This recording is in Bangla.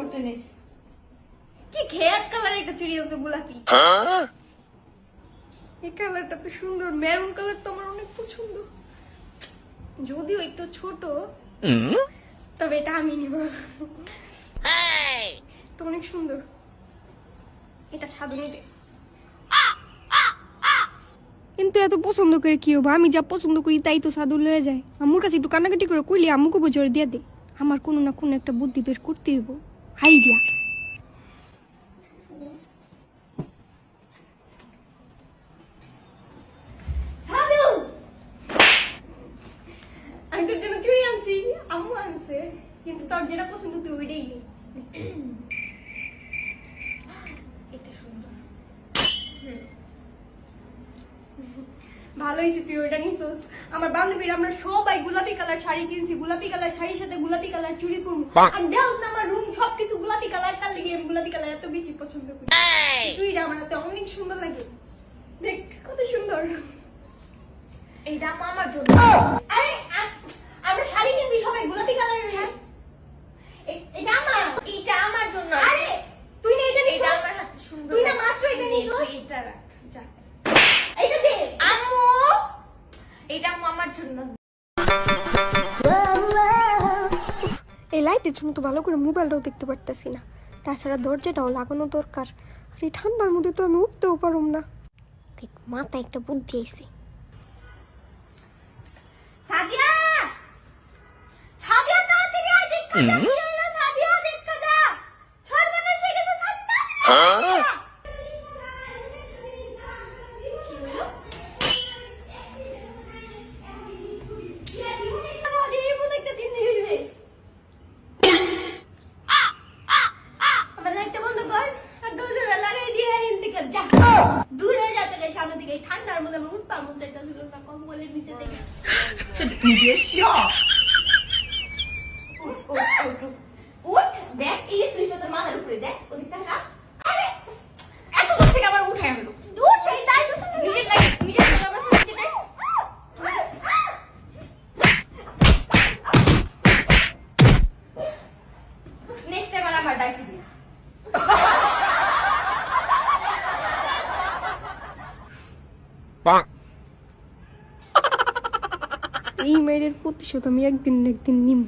করতে নিস কি খেয়ার কালার একটা চুড়ি আছে গোলাপি এই কালারটা তো সুন্দর মেরুন কালার তো আমার অনেক পছন্দ যদিও একটু ছোট তবে এটা আমি নিব তো অনেক সুন্দর এটা সাদা নিতে কিন্তু এত পছন্দ করে কি হবে আমি যা পছন্দ করি তাই তো সাদু লয়ে যায় আম্মুর কাছে একটু কান্নাকাটি করে কইলে আম্মুকে বোঝরে দিয়ে দে আমার কোনো না কোনো একটা বুদ্ধি বের করতে হইব আইডিয়া আমি তোর জন্য চুড়ি আনছি আম্মু আনছে কিন্তু তোর যেটা পছন্দ তুই ওইটাই এটা সুন্দর ভালো হয়েছে তুই ওইটা নিছিস আমার বান্ধবীরা আমরা সবাই গোলাপি কালার শাড়ি কিনছি গোলাপি কালার শাড়ির সাথে গোলাপি কালার চুড়ি পরবো আর দেখ না আমার রুম সবকিছু গোলাপি কালার তার লেগে আমি গোলাপি কালার এত বেশি পছন্দ করি চুড়িটা আমার হাতে অনেক সুন্দর লাগে দেখ কত সুন্দর এইটা আমার জন্য আরে আমরা শাড়ি কিনছি সবাই গোলাপি কালারের এটা আমার এটা আমার জন্য আরে তুই না এটা নিছিস এটা আমার হাতে সুন্দর তুই না মাত্র এটা নিছিস এটা রাখ যা এটা দে আম্মু এটা আমার জন্য এই লাইটের জন্য তো ভালো করে মোবাইলটাও দেখতে পারতেছি না তাছাড়া দরজাটাও লাগানো দরকার আর এই ঠান্ডার মধ্যে তো আমি উঠতেও পারুম না মাথায় একটা বুদ্ধি আইছে সাদিয়া সাদিয়া তাড়াতাড়ি আয় দেখা যা কি হলো সাদিয়া দেখা যা সর্বনাশ হয়ে গেছে সাদিয়া ঠান্ডার মধ্যে আমার উঠপার মন চাইতেছিল না কম্বলের নিচে থেকে তুমি বেশ উঠ দেখ এই সুইচটা তোর মাথার উপরে দেখ ওদিক তাকা আরে এত দূর থেকে আবার উঠাই আনলো দূর থেকে তাই তো নিজের লাগে নিজের আবার সুইচটা দেখ নেক্সট টাইম আর আমার ডাক দিবি না এই মেয়ের প্রতিশোধ আমি একদিন না একদিন নিম